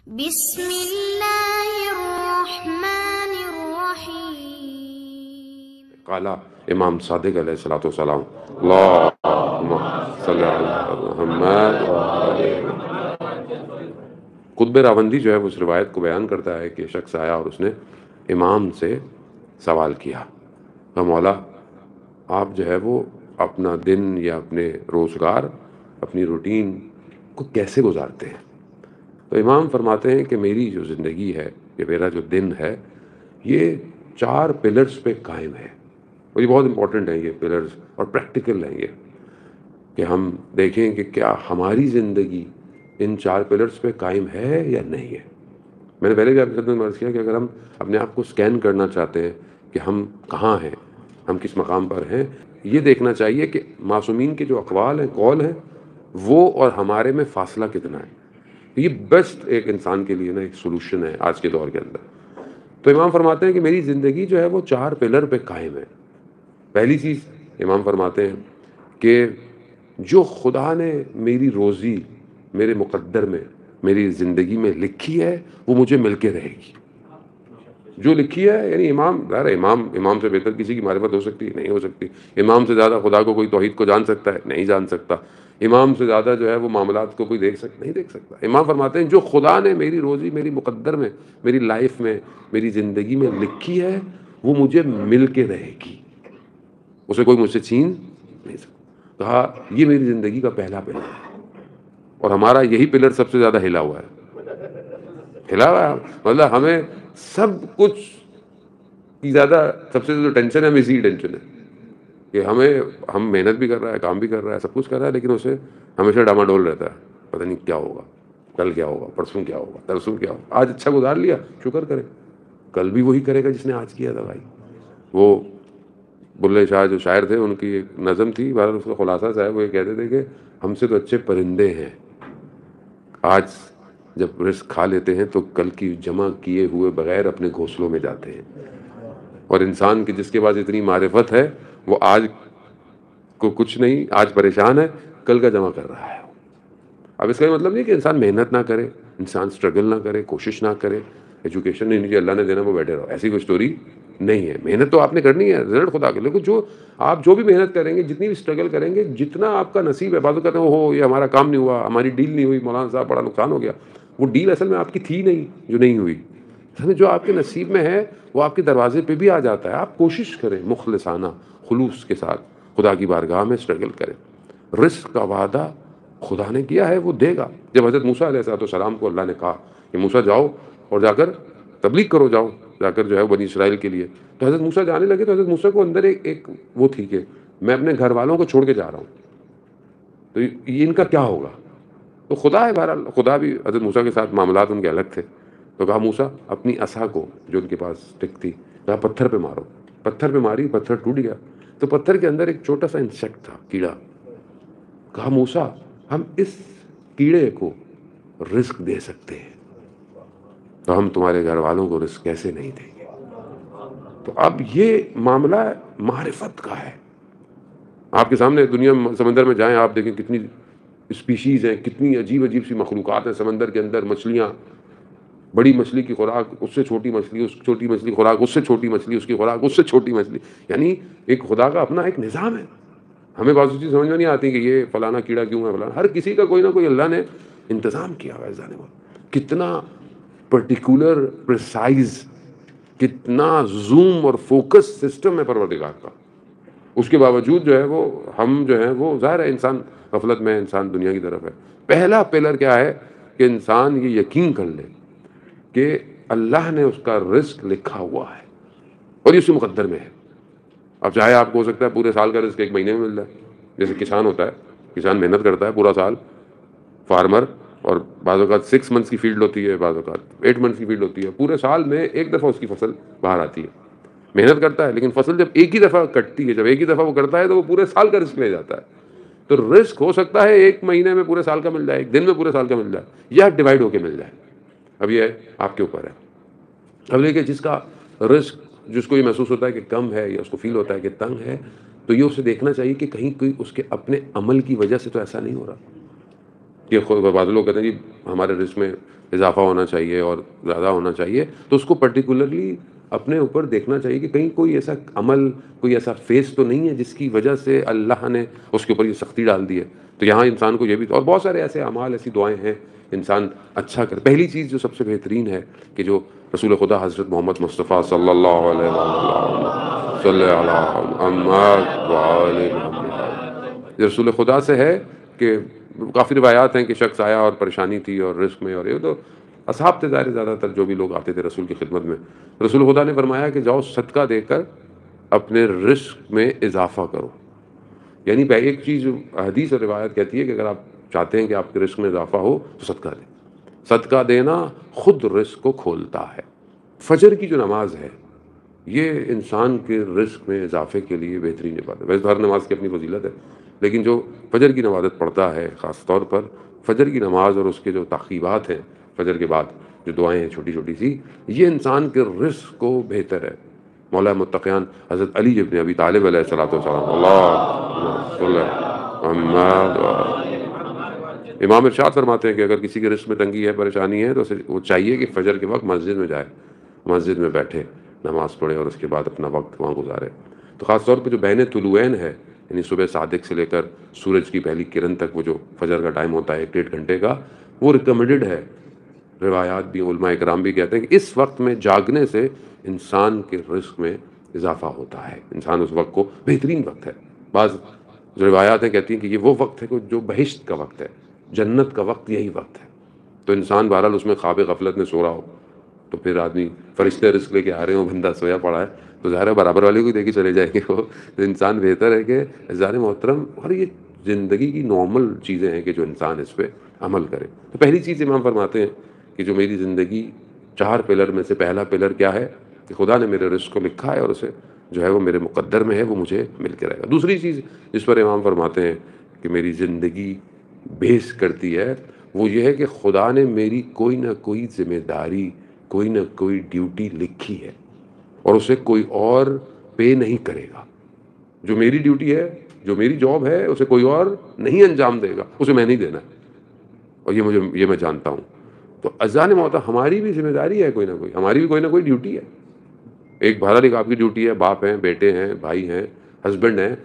بسم اللہ الرحمن الرحیم۔ قال امام صادق علیہ الصلوۃ والسلام اللہم صلی علی محمد قطب راوندی جو ہے وہ اس روایت کو بیان کرتا ہے کہ شخص آیا اور اس نے امام سے سوال کیا کہ مولا آپ جو ہے وہ اپنا دن یا اپنے روزگار اپنی روٹین کو کیسے گزارتے ہیں؟ تو امام فرماتے ہیں کہ میری جو زندگی ہے یا میرا جو دن ہے یہ 4 پلرز پہ قائم ہے، اور یہ بہت امپورٹنٹ ہیں یہ پلرز، اور پریکٹیکل ہیں یہ، کہ ہم دیکھیں کہ کیا ہماری زندگی ان 4 پلرز پہ قائم ہے یا نہیں ہے۔ میں نے پہلے بھی آپ کے ساتھ عرض کیا کہ اگر ہم اپنے آپ کو سکین کرنا چاہتے ہیں کہ ہم کہاں ہیں، ہم کس مقام پر ہیں، یہ دیکھنا چاہیے کہ معصومین کے جو اقوال ہیں، قول ہیں، وہ اور ہمارے میں فاصلہ کتنا ہے۔ یہ بیسٹ ایک انسان کے لیے نا ایک سولوشن ہے آج کے دور کے اندر۔ تو امام فرماتے ہیں کہ میری زندگی جو ہے وہ 4 پلر پہ قائم ہے۔ پہلی چیز امام فرماتے ہیں کہ جو خدا نے میری روزی میرے مقدر میں میری زندگی میں لکھی ہے وہ مجھے مل کے رہے گی۔ جو لکھی ہے، یعنی امام سے بہتر کسی کی معرفت ہو سکتی ہے؟ نہیں ہو سکتی۔ امام سے زیادہ خدا کو کوئی توحید کو جان سکتا ہے؟ نہیں جان سکتا۔ امام سے زیادہ جو ہے وہ معاملات کو کوئی نہیں دیکھ سکتا۔ امام فرماتے ہیں جو خدا نے میری روزی میری مقدر میں میری لائف میں میری زندگی میں لکھی ہے وہ مجھے مل کے رہے گی، اسے کوئی مجھ سے چھین نہیں سکتا۔ کہا یہ میری زندگی کا پہلا پلر ہے، اور ہمارا یہی پلر سب سے زیادہ ہلا ہوا ہے۔ مطلب ہمیں سب کچھ کی سب سے جو ٹینشن ہے ہمیں اسی ٹینشن ہے کہ ہم محنت بھی کر رہا ہے، کام بھی کر رہا ہے، سب کچھ کر رہا ہے، لیکن اسے ہمیشہ ڈاماڈول رہتا ہے، پتہ نہیں کیا ہوگا، کل کیا ہوگا، پرسوں کیا ہوگا، ترسوں کیا ہوگا۔ آج اچھا گزار لیا، شکر کرے، کل بھی وہی کرے گا جس نے آج کیا تھا۔ بھائی وہ بلے شاہ جو شاعر تھے، ان کی ایک نظم تھی، بہرحال اس کا خلاصہ صاحب وہ یہ کہتے تھے کہ ہم سے تو اچھے پرندے ہیں، آج جب رزق کھا لیتے ہیں تو کل کی جمع کیے ہوئے بغیر اپنے گھونسلوں میں جاتے ہیں۔ اور انسان کی جس کے پاس اتنی معرفت ہے وہ آج کو کچھ نہیں، آج پریشان ہے، کل کا جمع کر رہا ہے۔ اب اس کا یہ مطلب نہیں کہ انسان محنت نہ کرے، انسان سٹرگل نہ کرے، کوشش نہ کرے، ایجوکیشن نہیں نیچے اللہ نے دینا وہ بیٹھے رہو، ایسی کوئی سٹوری نہیں ہے۔ محنت تو آپ نے کرنی ہے، رزلٹ خدا کے، لیکن آپ جو بھی محنت کریں گے، جتنی بھی سٹرگل کریں گے، جتنا آپ کا نصیب ہے، بعض کہتے ہیں وہ یہ ہمارا کام نہیں ہوا، ہماری ڈیل نہیں ہوئی، مولانا صاحب بڑا نقصان ہو گیا۔ وہ ڈیل اصل میں آپ کی تھی نہیں جو نہیں ہوئی، اصل میں جو آپ کے نصیب میں ہے وہ آپ کے دروازے پہ بھی آ جاتا ہے۔ آپ کوشش کریں مخلصانہ خلوص کے ساتھ، خدا کی بارگاہ میں سٹرگل کریں۔ رزق کا وعدہ خدا نے کیا ہے، وہ دے گا۔ جب حضرت موسیٰ علیہ السلام کو اللہ نے کہا کہ موسیٰ جاؤ اور جا کر تبلیغ کرو، جاؤ جا کر جو ہے بنی اسرائیل کے لیے، تو حضرت موسیٰ جانے لگے، تو حضرت موسیٰ کو اندر ایک وہ تھی کہ میں اپنے گھر والوں کو چھوڑ کے جا رہا ہوں، تو یہ ان کا کیا ہوگا؟ تو خدا ہے، بہرحال خدا بھی حضرت موسیٰ کے ساتھ معاملات ان کے الگ تھے۔ تو کہا موسیٰ اپنی عصا کو جو ان کے پاس اسٹک تھی، کہا پتھر پہ مارو، پتھر پہ ماری، پتھر ٹوٹ گیا، تو پتھر کے اندر ایک چھوٹا سا انسیکٹ تھا، کیڑا۔ کہا موسیٰ ہم اس کیڑے کو رزق دے سکتے ہیں، تو ہم تمہارے گھر والوں کو رزق کیسے نہیں دیں گے؟ تو اب یہ معاملہ معرفت کا ہے۔ آپ کے سامنے دنیا سمندر میں جائیں، آپ دیکھیں کتنی اسپیشیز ہیں، کتنی عجیب عجیب سی مخلوقات ہیں سمندر کے اندر، مچھلیاں، بڑی مچھلی کی خوراک اس سے چھوٹی مچھلی، اس چھوٹی مچھلی کی خوراک اس سے چھوٹی مچھلی، اس کی خوراک اس سے چھوٹی مچھلی، یعنی ایک خدا کا اپنا ایک نظام ہے۔ ہمیں بعض چیز سمجھ میں نہیں آتی کہ یہ فلانا کیڑا کیوں ہے، فلانا، ہر کسی کا کوئی نہ کوئی اللہ نے انتظام کیا ہوا ہے۔ کتنا پرٹیکولر، پریسائز، کتنا زوم اور فوکس سسٹم ہے پروردگار کا۔ اس کے باوجود جو ہے وہ ہم جو ہے وہ ظاہر ہے انسان غفلت میں، انسان دنیا کی طرف ہے۔ پہلا پلر کیا ہے کہ انسان یہ یقین کر لے کہ اللہ نے اس کا رزق لکھا ہوا ہے اور یہ اس کے مقدر میں ہے۔ اب چاہے آپ کو ہو سکتا ہے پورے سال کا رزق 1 مہینے میں مل جائے، جیسے کسان ہوتا ہے، کسان محنت کرتا ہے پورا سال، فارمر، اور بعض اوقات 6 منتھس کی فیلڈ ہوتی ہے، بعض اوقات 8 منتھس کی فیلڈ ہوتی ہے، پورے سال میں ایک دفعہ اس کی فصل باہر آتی ہے، محنت کرتا ہے، لیکن فصل جب ایک ہی دفعہ کٹتی ہے، جب ایک ہی دفعہ وہ کرتا ہے تو وہ پورے سال کا رزق لے جاتا ہے۔ تو رزق ہو سکتا ہے 1 مہینے میں پورے سال کا مل جائے، 1 دن میں پورے سال کا مل جائے، یا ڈیوائڈ ہو کے مل جائے۔ اب یہ آپ کے اوپر ہے۔ اب لیکن جس کا رزق، جس کو یہ محسوس ہوتا ہے کہ کم ہے، یا اس کو فیل ہوتا ہے کہ تنگ ہے، تو یہ اسے دیکھنا چاہیے کہ کہیں کوئی اس کے اپنے عمل کی وجہ سے تو ایسا نہیں ہو رہا، کہ بعض لوگ کہتے ہیں جی ہمارے رزق میں اضافہ ہونا چاہیے اور زیادہ ہونا چاہیے، تو اس کو پرٹیکولرلی اپنے اوپر دیکھنا چاہیے کہ کہیں کوئی ایسا عمل، کوئی ایسا فیس تو نہیں ہے جس کی وجہ سے اللہ نے اس کے اوپر یہ سختی ڈال دی ہے. تو یہاں انسان کو یہ بھی، اور بہت سارے ایسے اعمال، ایسی دعائیں ہیں انسان اچھا کرے. پہلی چیز جو سب سے بہترین ہے کہ جو رسول خدا حضرت محمد مصطفیٰ صلی اللہ علیہ وسلم صلی اللہ محمد وآل محمد، یہ رسول خدا سے ہے کہ کافی روایات ہیں کہ شخص آیا اور پریشانی تھی اور رزق میں، اور یہ تو اصحاب تھے ظاہر، زیادہ تر جو بھی لوگ آتے تھے رسول کی خدمت میں. رسول خدا نے فرمایا کہ جاؤ صدقہ دے کر اپنے رزق میں اضافہ کرو. یعنی ایک چیز حدیث اور روایت کہتی ہے کہ اگر آپ چاہتے ہیں کہ آپ کے رزق میں اضافہ ہو تو صدقہ دیں. صدقہ دینا خود رزق کو کھولتا ہے. فجر کی جو نماز ہے یہ انسان کے رزق میں اضافے کے لیے بہترین عبادت ہے. ویسے ہر نماز کی اپنی فضیلت ہے، لیکن جو فجر کی نماز پڑھتا ہے، خاص طور پر فجر کی نماز اور اس کے جو تعقیبات ہیں فجر کے بعد جو دعائیں ہیں چھوٹی چھوٹی سی، یہ انسان کے رزق کو بہتر ہے. مولا متقیان حضرت علی ابن ابی طالب علیہ الصلوۃ والسلام، اللہ صلی محمد، امام ارشاد فرماتے ہیں کہ اگر کسی کے رزق میں تنگی ہے، پریشانی ہے، تو وہ چاہیے کہ فجر کے وقت مسجد میں جائے، مسجد میں بیٹھے نماز پڑھے اور اس کے بعد اپنا وقت وہاں گزارے. تو خاص طور پہ جو بین طلوعین ہے، یعنی صبح صادق سے لے کر سورج کی پہلی کرن تک وہ جو فجر کا ٹائم ہوتا ہے 1-1.5 گھنٹے کا، وہ ریکمنڈڈ ہے. روایات بھی، علماء اکرام بھی کہتے ہیں کہ اس وقت میں جاگنے سے انسان کے رزق میں اضافہ ہوتا ہے. انسان اس وقت کو بہترین وقت ہے. بعض جو روایات ہیں کہتی ہیں کہ یہ وہ وقت ہے جو بہشت کا وقت ہے، جنت کا وقت یہی وقت ہے. تو انسان بہرحال اس میں خواب غفلت میں سو رہا ہو، تو پھر آدمی فرشتے رزق لے کے آ رہے ہوں، بندہ سویا پڑا ہے، تو ظاہر ہے برابر والے کو دے کے چلے جائیں گے وہ. تو انسان بہتر ہے کہ عزیزان محترم، اور یہ زندگی کی نارمل چیزیں ہیں کہ جو انسان اس پہ عمل کرے. تو پہلی چیز امام فرماتے ہیں کہ جو میری زندگی 4 پلر میں سے پہلا پلر کیا ہے کہ خدا نے میرے رزق کو لکھا ہے اور اسے جو ہے وہ میرے مقدر میں ہے، وہ مجھے مل کے رہے گا. دوسری چیز جس پر امام فرماتے ہیں کہ میری زندگی بیس کرتی ہے، وہ یہ ہے کہ خدا نے میری کوئی نہ کوئی ذمہ داری، کوئی نہ کوئی ڈیوٹی لکھی ہے اور اسے کوئی اور پے نہیں کرے گا. جو میری ڈیوٹی ہے، جو میری جاب ہے، اسے کوئی اور نہیں انجام دے گا، اسے میں نہیں دینا ہے، اور یہ میں جانتا ہوں. تو اذان موتا ہماری بھی ذمہ داری ہے، کوئی نہ کوئی، ہماری بھی کوئی نہ کوئی ڈیوٹی ہے. ایک بہرحال ایک آپ کی ڈیوٹی ہے، باپ ہیں، بیٹے ہیں، بھائی ہیں، ہسبینڈ ہیں،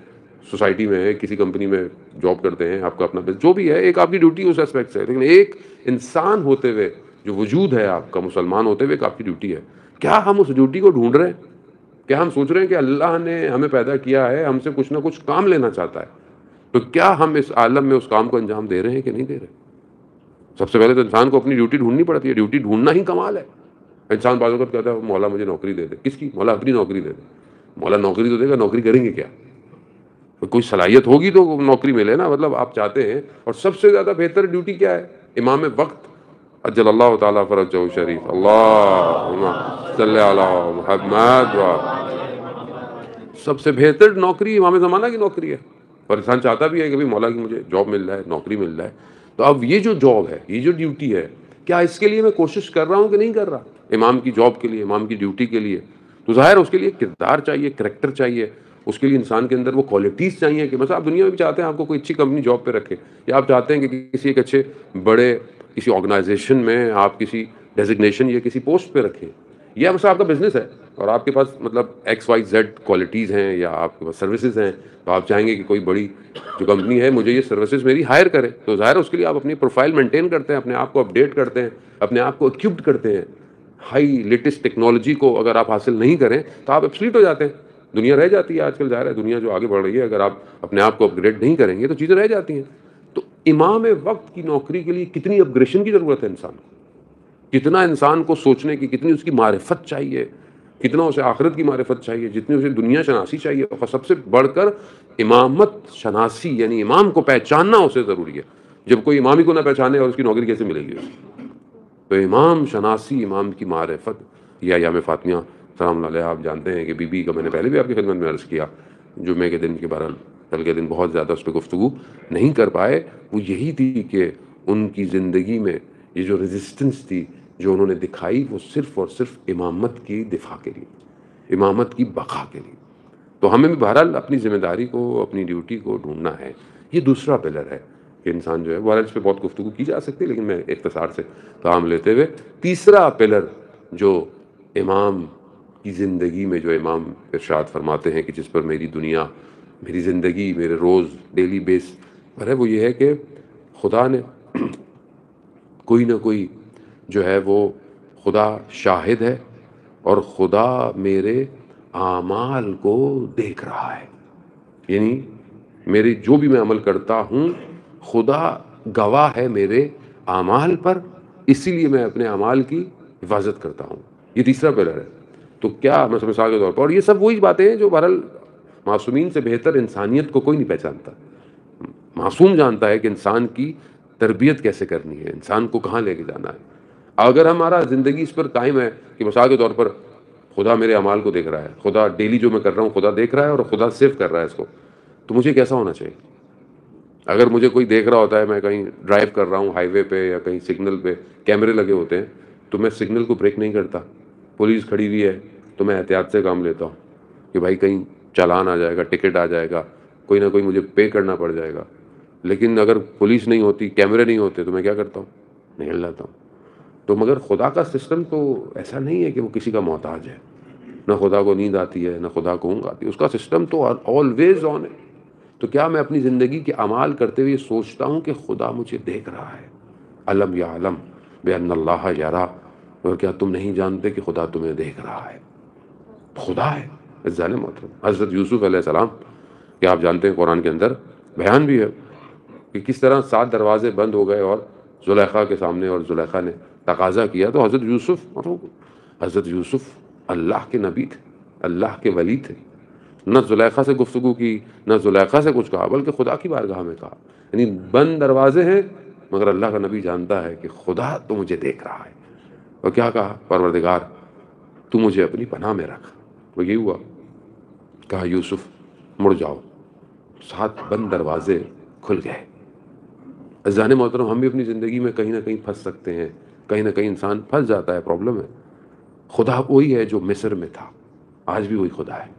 سوسائٹی میں ہے، کسی کمپنی میں جاب کرتے ہیں، آپ کا اپنا جو بھی ہے، ایک آپ کی ڈیوٹی اس اسپیکٹ سے ہے. لیکن ایک انسان ہوتے ہوئے جو وجود ہے آپ کا، مسلمان ہوتے ہوئے ایک آپ کی ڈیوٹی ہے. کیا ہم اس ڈیوٹی کو ڈھونڈ رہے ہیں؟ کیا ہم سوچ رہے ہیں کہ اللہ نے ہمیں پیدا کیا ہے، ہم سے کچھ نہ کچھ کام لینا چاہتا ہے، تو کیا ہم اس عالم میں اس کام کو انجام دے رہے ہیں کہ نہیں دے رہے؟ سب سے پہلے تو انسان کو اپنی ڈیوٹی ڈھونڈنی پڑتی ہے. ڈیوٹی ڈھونڈنا ہی کمال ہے. انسان بعض اوقات کہتا ہے مولا مجھے نوکری دے دے. کس کی؟ مولا اپنی نوکری دے دے. مولا نوکری تو دے گا، نوکری کریں گے کیا؟ کوئی صلاحیت ہوگی تو نوکری ملے نا. مطلب آپ چاہتے ہیں، اور سب سے زیادہ بہتر ڈیوٹی کیا ہے؟ امام وقت اجل اللہ تعالیٰ فرجہ شریف، اللہم صلی علی محمد. سب سے بہتر نوکری امام زمانہ کی نوکری ہے، اور انسان چاہتا بھی ہے کہ مولا کی مجھے جاب مل جائے، نوکری مل جائے. تو اب یہ جو جاب ہے، یہ جو ڈیوٹی ہے، کیا اس کے لیے میں کوشش کر رہا ہوں کہ نہیں کر رہا؟ امام کی جاب کے لیے، امام کی ڈیوٹی کے لیے تو ظاہر اس کے لیے کردار چاہیے، کریکٹر چاہیے. اس کے لیے انسان کے اندر وہ کوالٹیز چاہیے کہ مثلا آپ دنیا میں بھی چاہتے ہیں آپ کو کوئی اچھی کمپنی جاب پہ رکھے، یا آپ چاہتے ہیں کہ کسی ایک اچھے بڑے کسی آرگنائزیشن میں آپ کسی ڈیزگنیشن یا کسی پوسٹ پہ رکھیں، یا مثلا آپ کا بزنس ہے اور آپ کے پاس مطلب XYZ کوالٹیز ہیں، یا آپ کے پاس سروسز ہیں، تو آپ چاہیں گے کہ کوئی بڑی جو کمپنی ہے مجھے یہ سروسز میری ہائر کرے. تو ظاہر اس کے لیے آپ اپنی پروفائل مینٹین کرتے ہیں، اپنے آپ کو اپڈیٹ کرتے ہیں، اپنے آپ کو اکوپڈ کرتے ہیں. ہائی لیٹسٹ ٹیکنالوجی کو اگر آپ حاصل نہیں کریں تو آپ ایبسلیٹ ہو جاتے ہیں. دنیا رہ جاتی ہے آج کل، ظاہر ہے دنیا جو آگے بڑھ رہی ہے، اگر آپ اپنے آپ کو اپ گریڈ نہیں کریں گے تو چیزیں رہ جاتی ہیں. تو امام وقت کی نوکری کے لیے کتنی اپ گریڈیشن کی ضرورت ہے انسان کو، کتنا انسان کو سوچنے کی، کتنی اس کی معرفت چاہیے، کتنا اسے آخرت کی معرفت چاہیے، جتنی اسے دنیا شناسی چاہیے. اور سب سے بڑھ کر امامت شناسی، یعنی امام کو پہچاننا اسے ضروری ہے. جب کوئی امام ہی کو نہ پہچانے اور اس کی نوکری کیسے ملے گی؟ تو امام شناسی، امام کی معرفت. یا ایام فاطمیہ سلام اللہ علیہ، آپ جانتے ہیں کہ بی بی کا میں نے پہلے بھی آپ کی خدمت میں عرض کیا، جمعے کے دن کے بہرحال کل کے دن بہت زیادہ اس پہ گفتگو نہیں کر پائے. وہ یہی تھی کہ ان کی زندگی میں یہ جو ریزسٹنس تھی جو انہوں نے دکھائی، وہ صرف اور صرف امامت کی دفاع کے لیے، امامت کی بقا کے لیے. تو ہمیں بھی بہرحال اپنی ذمہ داری کو، اپنی ڈیوٹی کو ڈھونڈنا ہے. یہ دوسرا پلر ہے کہ انسان جو ہے وہ اس پہ بہت گفتگو کی جا سکتی ہے، لیکن میں اختصار سے کام لیتے ہوئے تیسرا پلر جو امام کی زندگی میں جو امام ارشاد فرماتے ہیں کہ جس پر میری دنیا، میری زندگی، میرے روز ڈیلی بیس پر ہے، وہ یہ ہے کہ خدا نے کوئی نہ کوئی جو ہے وہ خدا شاہد ہے اور خدا میرے اعمال کو دیکھ رہا ہے. یعنی میری جو بھی میں عمل کرتا ہوں خدا گواہ ہے میرے اعمال پر، اسی لیے میں اپنے اعمال کی حفاظت کرتا ہوں. یہ تیسرا پلر ہے. تو کیا مثال کے طور پر، اور یہ سب وہی باتیں ہیں جو بہرحال معصومین سے بہتر انسانیت کو کوئی نہیں پہچانتا. معصوم جانتا ہے کہ انسان کی تربیت کیسے کرنی ہے، انسان کو کہاں لے کے جانا ہے. اگر ہمارا زندگی اس پر قائم ہے کہ مثال کے طور پر خدا میرے اعمال کو دیکھ رہا ہے، خدا ڈیلی جو میں کر رہا ہوں خدا دیکھ رہا ہے اور خدا سیو کر رہا ہے اس کو، تو مجھے کیسا ہونا چاہیے؟ اگر مجھے کوئی دیکھ رہا ہوتا ہے، میں کہیں ڈرائیو کر رہا ہوں ہائی وے پہ یا کہیں سگنل پہ کیمرے لگے ہوتے ہیں، تو میں سگنل کو بریک نہیں کرتا. پولیس کھڑی ہوئی ہے تو میں احتیاط سے کام لیتا ہوں کہ بھائی کہیں چالان آ جائے گا، ٹکٹ آ جائے گا، کوئی نہ کوئی مجھے پے کرنا پڑ جائے گا. لیکن اگر پولیس نہیں ہوتی، کیمرے نہیں ہوتے، تو میں کیا کرتا ہوں؟ نکل جاتا ہوں. تو مگر خدا کا سسٹم تو ایسا نہیں ہے کہ وہ کسی کا محتاج ہے. نہ خدا کو نیند آتی ہے، نہ خدا کو اونگ آتی ہے. اس کا سسٹم تو آلویز آن ہے. تو کیا میں اپنی زندگی کے اعمال کرتے ہوئے سوچتا ہوں کہ خدا مجھے دیکھ رہا ہے؟ علم یعلم بان اللہ یرا، اور کیا تم نہیں جانتے کہ خدا تمہیں دیکھ رہا ہے؟ خدا ہے. عزیزان محترم، حضرت یوسف علیہ السلام کہ آپ جانتے ہیں قرآن کے اندر بیان بھی ہے کہ کس طرح 7 دروازے بند ہو گئے اور زلیخا کے سامنے، اور زلیخا نے تقاضا کیا تو حضرت یوسف اللہ کے نبی تھے، اللہ کے ولی تھے. نہ زلیخا سے گفتگو کی، نہ زلیخا سے کچھ کہا، بلکہ خدا کی بارگاہ میں کہا. یعنی بند دروازے ہیں مگر اللہ کا نبی جانتا ہے کہ خدا تو مجھے دیکھ رہا ہے. اور کیا کہا؟ پروردگار تو مجھے اپنی پناہ میں رکھ. وہ یہ ہوا، کہا یوسف مڑ جاؤ. 7 بند دروازے کھل گئے. عزیزان محترم، ہم بھی اپنی زندگی میں کہیں نہ کہیں پھنس سکتے ہیں، کہیں نہ کہیں انسان پھنس جاتا ہے، پرابلم ہے. خدا وہی ہے جو مصر میں تھا، آج بھی وہی خدا ہے.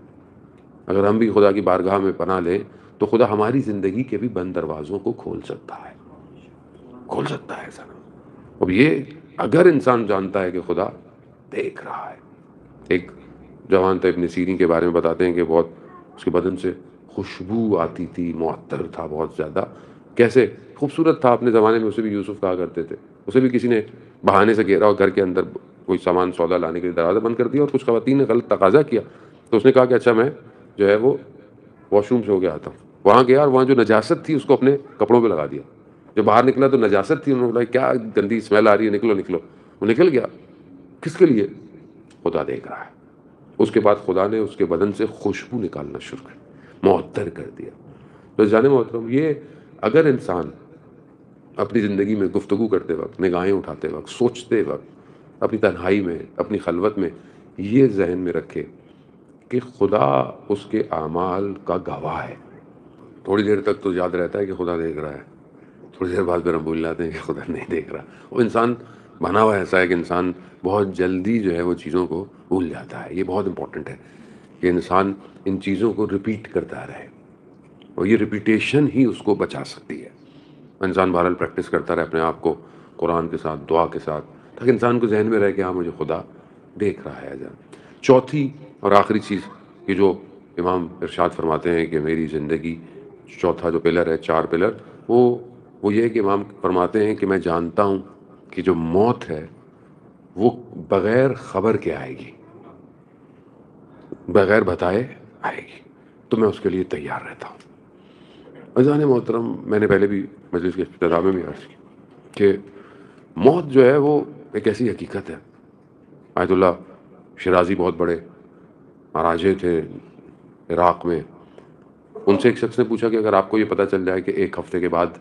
اگر ہم بھی خدا کی بارگاہ میں پناہ لیں تو خدا ہماری زندگی کے بھی بند دروازوں کو کھول سکتا ہے، کھول سکتا ہے سر. اب یہ اگر انسان جانتا ہے کہ خدا دیکھ رہا ہے. ایک جوان تھا، ابن سیرین کے بارے میں بتاتے ہیں کہ بہت اس کے بدن سے خوشبو آتی تھی، معطر تھا بہت زیادہ. کیسے خوبصورت تھا اپنے زمانے میں، اسے بھی یوسف کہا کرتے تھے. اسے بھی کسی نے بہانے سے گھیرا اور گھر کے اندر کوئی سامان سودا لانے کے لیے دروازہ بند کر دیا، اور کچھ خواتین نے غلط تقاضا کیا. تو اس نے کہا کہ اچھا میں جو ہے وہ واش روم سے ہو کے آتا ہوں. وہاں گیا اور وہاں جو نجاست تھی اس کو اپنے کپڑوں پہ لگا دیا. جب باہر نکلا تو نجاست تھی. انہوں نے بولا کیا گندی اسمیل آ رہی ہے، نکلو نکلو. وہ نکل گیا. کس کے لیے؟ خدا دیکھ رہا ہے. اس کے بعد خدا نے اس کے بدن سے خوشبو نکالنا شروع کر، معطر کر دیا. تو جان محترم، یہ اگر انسان اپنی زندگی میں گفتگو کرتے وقت، نگاہیں اٹھاتے وقت، سوچتے وقت، اپنی تنہائی میں، اپنی خلوت میں یہ ذہن میں رکھے کہ خدا اس کے اعمال کا گواہ ہے. تھوڑی دیر تک تو یاد رہتا ہے کہ خدا دیکھ رہا ہے، تھوڑی دیر بعد پھر ہم بھول جاتے ہیں کہ خدا نہیں دیکھ رہا. وہ انسان بنا ہوا ایسا ہے کہ انسان بہت جلدی جو ہے وہ چیزوں کو بھول جاتا ہے. یہ بہت امپورٹنٹ ہے کہ انسان ان چیزوں کو ریپیٹ کرتا رہے، اور یہ ریپیٹیشن ہی اس کو بچا سکتی ہے. انسان بہرحال پریکٹس کرتا رہے اپنے آپ کو قرآن کے ساتھ، دعا کے ساتھ، تاکہ انسان کو ذہن میں رہے کہ ہاں مجھے خدا دیکھ رہا ہے. چوتھی اور آخری چیز کہ جو امام ارشاد فرماتے ہیں کہ میری زندگی، چوتھا جو پلر ہے، 4 پلر، وہ یہ ہے کہ امام فرماتے ہیں کہ میں جانتا ہوں کہ جو موت ہے وہ بغیر خبر کے آئے گی، بغیر بتائے آئے گی، تو میں اس کے لیے تیار رہتا ہوں. عزیزان محترم، میں نے پہلے بھی مجلس کے ابتدا میں بھی عرض کی کہ موت جو ہے وہ ایک ایسی حقیقت ہے. آیت اللہ شیرازی بہت بڑے مراجع تھے عراق میں. ان سے ایک شخص نے پوچھا کہ اگر آپ کو یہ پتہ چل جائے کہ 1 ہفتے کے بعد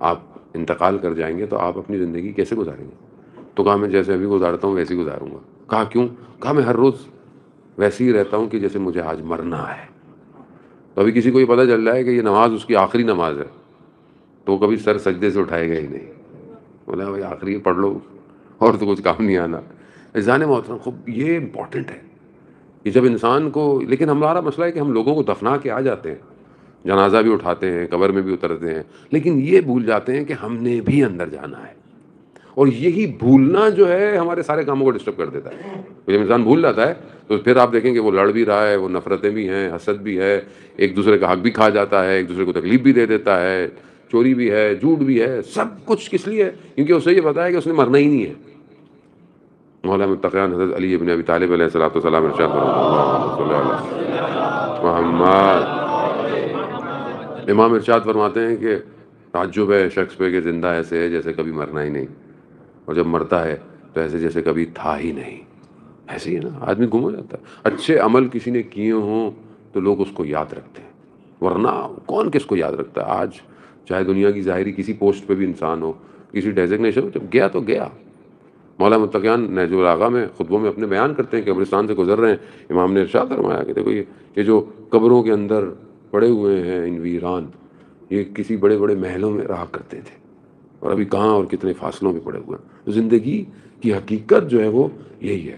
آپ انتقال کر جائیں گے تو آپ اپنی زندگی کیسے گزاریں گے؟ تو کہا میں جیسے ابھی گزارتا ہوں ویسے ہی گزاروں گا. کہا کیوں؟ کہا میں ہر روز ویسے ہی رہتا ہوں کہ جیسے مجھے آج مرنا ہے. تو ابھی کسی کو یہ پتہ چل جائے کہ یہ نماز اس کی آخری نماز ہے تو وہ کبھی سر سجدے سے اٹھائے گا ہی نہیں. بولا بھائی آخری پڑھ لو اور تو کچھ کام نہیں آنا. عزیزان محترم، خوب یہ امپورٹنٹ ہے کہ جب انسان کو، لیکن ہمارا مسئلہ ہے کہ ہم لوگوں کو دفنا کے آ جاتے ہیں. جنازہ بھی اٹھاتے ہیں، قبر میں بھی اترتے ہیں، لیکن یہ بھول جاتے ہیں کہ ہم نے بھی اندر جانا ہے. اور یہی بھولنا جو ہے ہمارے سارے کاموں کو ڈسٹرب کر دیتا ہے. جب انسان بھول جاتا ہے تو پھر آپ دیکھیں کہ وہ لڑ بھی رہا ہے، وہ نفرتیں بھی ہیں، حسد بھی ہے، ایک دوسرے کا حق بھی کھا جاتا ہے، ایک دوسرے کو تکلیف بھی دے دیتا ہے، چوری بھی ہے، جھوٹ بھی ہے، سب کچھ کس لیے؟ کیونکہ اسے یہ پتا ہے کہ اس نے مرنا ہی نہیں ہے. مولانا متقیان حضرت علی ابن ابی طالب علیہ الصلوۃ والسلام ارشاد فرماتے ہیں محمد، امام ارشاد فرماتے ہیں کہ تعجب ہے شخص پہ کہ زندہ ایسے ہے جیسے کبھی مرنا ہی نہیں، اور جب مرتا ہے تو ایسے جیسے کبھی تھا ہی نہیں. ایسے ہی ہے نا، آدمی گم ہو جاتا ہے. اچھے عمل کسی نے کیے ہوں تو لوگ اس کو یاد رکھتے ہیں، ورنہ کون کس کو یاد رکھتا ہے؟ آج چاہے دنیا کی ظاہری کسی پوسٹ پہ بھی انسان ہو، کسی ڈیزگنیشن ہو، جب گیا تو گیا. مولانا متقیان نہج البلاغہ میں خطبوں میں اپنے بیان کرتے ہیں کہ قبرستان سے گزر رہے ہیں، امام نے ارشاد فرمایا کہ دیکھو یہ جو قبروں کے اندر پڑے ہوئے ہیں ان ویران، یہ کسی بڑے بڑے محلوں میں رہا کرتے تھے، اور ابھی کہاں اور کتنے فاصلوں میں پڑے ہوئے ہیں. زندگی کی حقیقت جو ہے وہ یہی ہے.